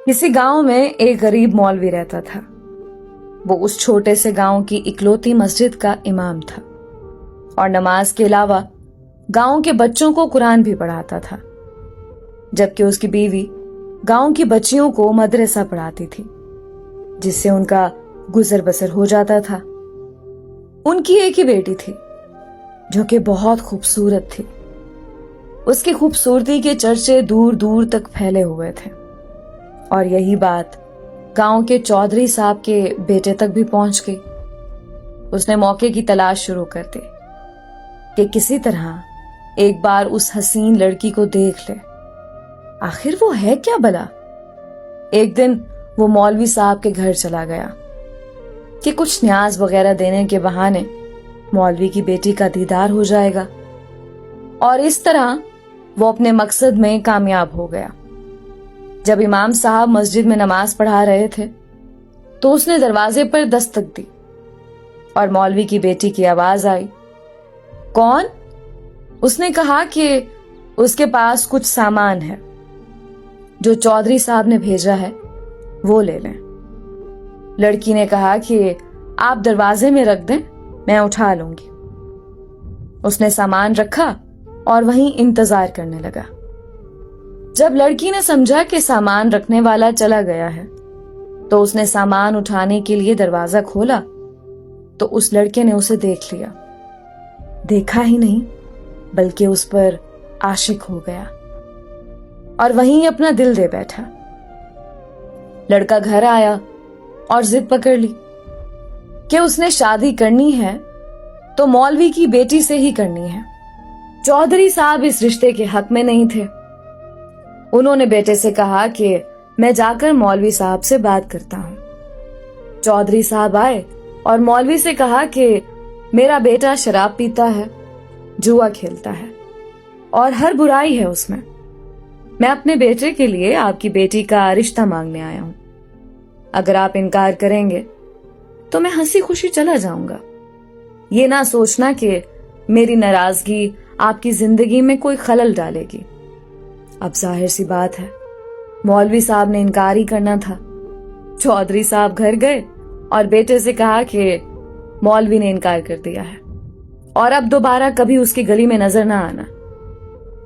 किसी गांव में एक गरीब मौलवी रहता था। वो उस छोटे से गांव की इकलौती मस्जिद का इमाम था और नमाज के अलावा गांव के बच्चों को कुरान भी पढ़ाता था, जबकि उसकी बीवी गांव की बच्चियों को मदरसा पढ़ाती थी, जिससे उनका गुजर बसर हो जाता था। उनकी एक ही बेटी थी जो कि बहुत खूबसूरत थी। उसकी खूबसूरती के चर्चे दूर दूर तक फैले हुए थे और यही बात गांव के चौधरी साहब के बेटे तक भी पहुंच गई। उसने मौके की तलाश शुरू कर दी कि किसी तरह एक बार उस हसीन लड़की को देख ले। आखिर वो है क्या भला? एक दिन वो मौलवी साहब के घर चला गया कि कुछ न्याज वगैरह देने के बहाने मौलवी की बेटी का दीदार हो जाएगा, और इस तरह वो अपने मकसद में कामयाब हो गया। जब इमाम साहब मस्जिद में नमाज पढ़ा रहे थे तो उसने दरवाजे पर दस्तक दी और मौलवी की बेटी की आवाज आई। कौन? उसने कहा कि उसके पास कुछ सामान है जो चौधरी साहब ने भेजा है, वो ले लें। लड़की ने कहा कि आप दरवाजे में रख दें, मैं उठा लूंगी। उसने सामान रखा और वहीं इंतजार करने लगा। जब लड़की ने समझा कि सामान रखने वाला चला गया है तो उसने सामान उठाने के लिए दरवाजा खोला तो उस लड़के ने उसे देख लिया। देखा ही नहीं बल्कि उस पर आशिक हो गया और वहीं अपना दिल दे बैठा। लड़का घर आया और जिद पकड़ ली कि उसने शादी करनी है तो मौलवी की बेटी से ही करनी है। चौधरी साहब इस रिश्ते के हक में नहीं थे। उन्होंने बेटे से कहा कि मैं जाकर मौलवी साहब से बात करता हूं। चौधरी साहब आए और मौलवी से कहा कि मेरा बेटा शराब पीता है, जुआ खेलता है और हर बुराई है उसमें। मैं अपने बेटे के लिए आपकी बेटी का रिश्ता मांगने आया हूं। अगर आप इनकार करेंगे तो मैं हंसी खुशी चला जाऊंगा। ये ना सोचना कि मेरी नाराजगी आपकी जिंदगी में कोई खलल डालेगी। अब जाहिर सी बात है, मौलवी साहब ने इनकार ही करना था। चौधरी साहब घर गए और बेटे से कहा कि मौलवी ने इनकार कर दिया है और अब दोबारा कभी उसकी गली में नजर ना आना।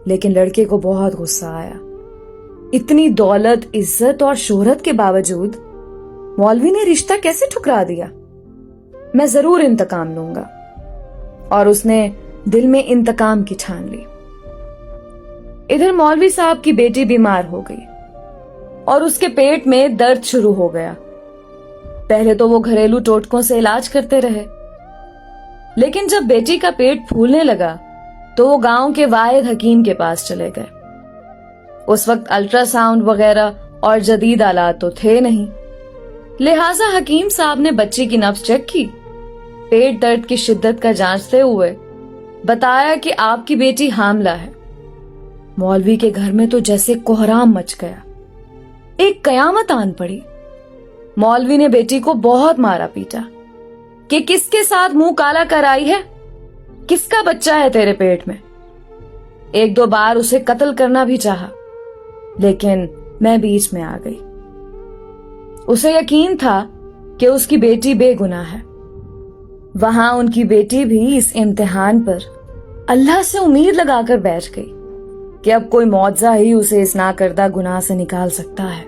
लेकिन लड़के को बहुत गुस्सा आया। इतनी दौलत, इज्जत और शोहरत के बावजूद मौलवी ने रिश्ता कैसे ठुकरा दिया? मैं जरूर इंतकाम लूंगा। और उसने दिल में इंतकाम की ठान ली। इधर मौलवी साहब की बेटी बीमार हो गई और उसके पेट में दर्द शुरू हो गया। पहले तो वो घरेलू टोटकों से इलाज करते रहे, लेकिन जब बेटी का पेट फूलने लगा तो वो गांव के वाहिद हकीम के पास चले गए। उस वक्त अल्ट्रासाउंड वगैरह और जदीद आलात तो थे नहीं, लिहाजा हकीम साहब ने बच्ची की नब्ज चेक की, पेट दर्द की शिद्दत का जांचते हुए बताया कि आपकी बेटी हामला है। मौलवी के घर में तो जैसे कोहराम मच गया, एक कयामत आन पड़ी। मौलवी ने बेटी को बहुत मारा पीटा कि किसके साथ मुंह काला कर आई है, किसका बच्चा है तेरे पेट में। एक दो बार उसे कत्ल करना भी चाहा, लेकिन मैं बीच में आ गई। उसे यकीन था कि उसकी बेटी बेगुनाह है। वहां उनकी बेटी भी इस इम्तिहान पर अल्लाह से उम्मीद लगाकर बैठ गई कि अब कोई मौजज़ा ही उसे इस नाकर्दा गुनाह से निकाल सकता है।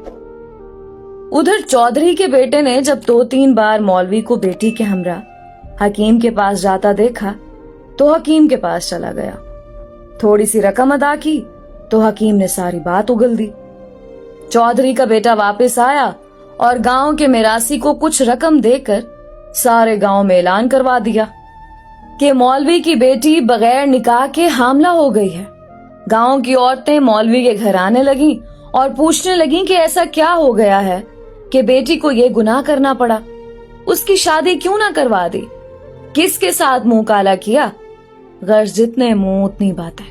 उधर चौधरी के बेटे ने जब 2-3 बार मौलवी को बेटी के हमरा हकीम के पास जाता देखा तो हकीम के पास चला गया। थोड़ी सी रकम अदा की तो हकीम ने सारी बात उगल दी। चौधरी का बेटा वापस आया और गांव के मिरासी को कुछ रकम देकर सारे गांव में ऐलान करवा दिया कि मौलवी की बेटी बगैर निकाह के हामला हो गई है। गांव की औरतें मौलवी के घर आने लगीं और पूछने लगीं कि ऐसा क्या हो गया है कि बेटी को ये गुनाह करना पड़ा, उसकी शादी क्यों ना करवा दी, किसके साथ मुंह काला किया। गर्ज जितने मुंह उतनी बातें।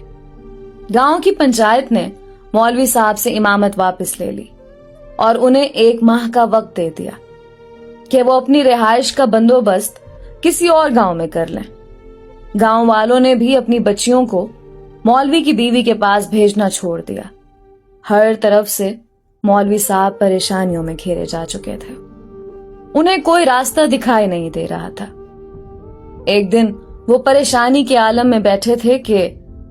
गांव की पंचायत ने मौलवी साहब से इमामत वापस ले ली और उन्हें 1 माह का वक्त दे दिया कि वो अपनी रिहाइश का बंदोबस्त किसी और गांव में कर लें। गांव वालों ने भी अपनी बच्चियों को मौलवी की बीवी के पास भेजना छोड़ दिया। हर तरफ से मौलवी साहब परेशानियों में घेरे जा चुके थे। उन्हें कोई रास्ता दिखाई नहीं दे रहा था। एक दिन वो परेशानी के आलम में बैठे थे कि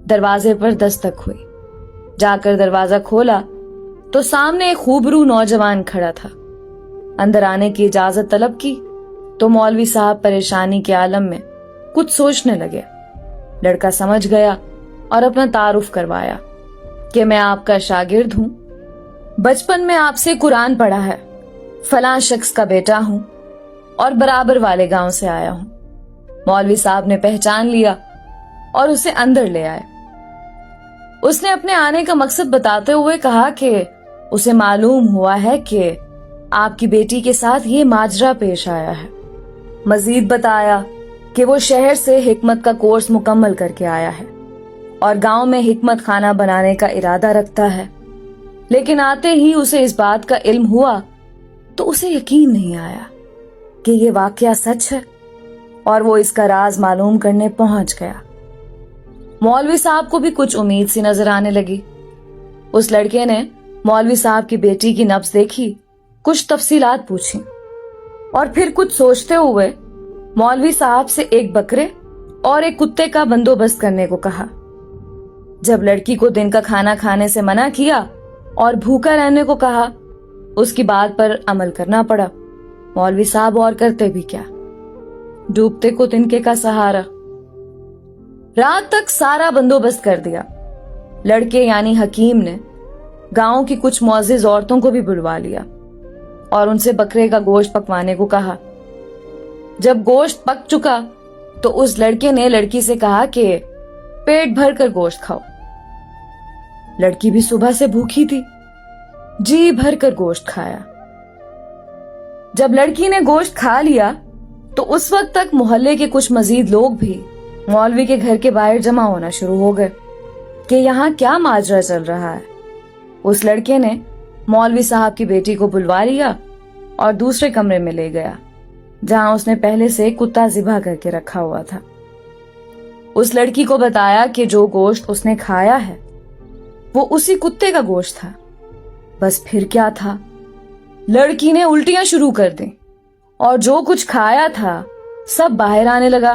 दरवाजे पर दस्तक हुई। जाकर दरवाजा खोला तो सामने एक खूबरू नौजवान खड़ा था। अंदर आने की इजाजत तलब की तो मौलवी साहब परेशानी के आलम में कुछ सोचने लगे। लड़का समझ गया और अपना तारुफ करवाया कि मैं आपका शागिर्द हूं, बचपन में आपसे कुरान पढ़ा है, फलां शख्स का बेटा हूं और बराबर वाले गांव से आया हूं। मौलवी साहब ने पहचान लिया और उसे अंदर ले आए। उसने अपने आने का मकसद बताते हुए कहा कि उसे मालूम हुआ है कि आपकी बेटी के साथ ये माजरा पेश आया है। मजीद बताया कि वो शहर से हिकमत का कोर्स मुकम्मल करके आया है और गांव में हिकमत खाना बनाने का इरादा रखता है, लेकिन आते ही उसे इस बात का इल्म हुआ तो उसे यकीन नहीं आया कि ये वाकया सच है और वो इसका राज मालूम करने पहुंच गया। मौलवी साहब को भी कुछ उम्मीद सी नजर आने लगी। उस लड़के ने मौलवी साहब की बेटी की नब्ज देखी, कुछ तफसीलात पूछी और फिर कुछ सोचते हुए मौलवी साहब से एक बकरे और एक कुत्ते का बंदोबस्त करने को कहा। जब लड़की को दिन का खाना खाने से मना किया और भूखा रहने को कहा, उसकी बात पर अमल करना पड़ा। मौलवी साहब और करते भी क्या, डूबते को तिनके का सहारा। रात तक सारा बंदोबस्त कर दिया। लड़के यानी हकीम ने गांव की कुछ मुअज़्ज़िज़ औरतों को भी बुलवा लिया और उनसे बकरे का गोश्त पकवाने को कहा। जब गोश्त पक चुका तो उस लड़के ने लड़की से कहा कि पेट भर कर गोश्त खाओ। लड़की भी सुबह से भूखी थी, जी भर कर गोश्त खाया। जब लड़की ने गोश्त खा लिया तो उस वक्त तक मोहल्ले के कुछ मजीद लोग भी मौलवी के घर के बाहर जमा होना शुरू हो गए कि यहाँ क्या माजरा चल रहा है। उस लड़के ने मौलवी साहब की बेटी को बुलवा लिया और दूसरे कमरे में ले गया जहां उसने पहले से कुत्ता ज़िबा करके रखा हुआ था। उस लड़की को बताया कि जो गोश्त उसने खाया है वो उसी कुत्ते का गोश्त था। बस फिर क्या था, लड़की ने उल्टियां शुरू कर दी और जो कुछ खाया था सब बाहर आने लगा।